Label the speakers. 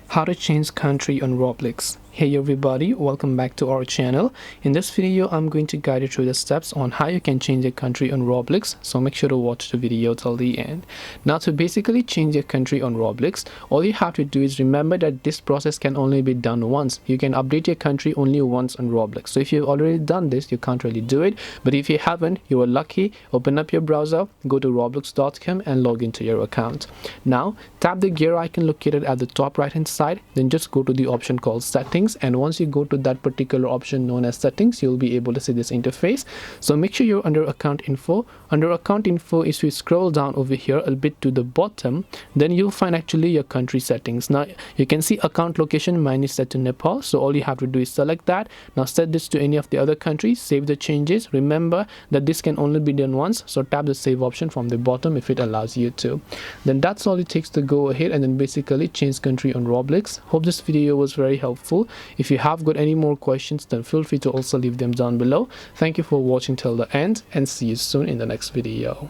Speaker 1: How to change country on Roblox. Hey everybody, welcome back to our channel. In this video I'm going to guide you through the steps on how you can change your country on Roblox, so make sure to watch the video till the end. Now, to basically change your country on Roblox, all you have to do is remember that this process can only be done once. You can update your country only once on Roblox. So if you've already done this, you can't really do it, but if you haven't, you are lucky. Open up your browser, go to roblox.com and log into your account. Now tap the gear icon located at the top right hand side, then just go to the option called settings, and once you go to that particular option known as settings, you'll be able to see this interface. So make sure you're under account info. Under account info, if you scroll down over here a bit to the bottom, then you'll find actually your country settings. Now you can see account location, mine is set to Nepal, so all you have to do is select that. Now set this to any of the other countries, save the changes. Remember that this can only be done once, so tap the save option from the bottom if it allows you to. Then that's all it takes to go ahead and then basically change country on Roblox. Hope this video was very helpful. If you have got any more questions, then feel free to also leave them down below. Thank you for watching till the end, and see you soon in the next video.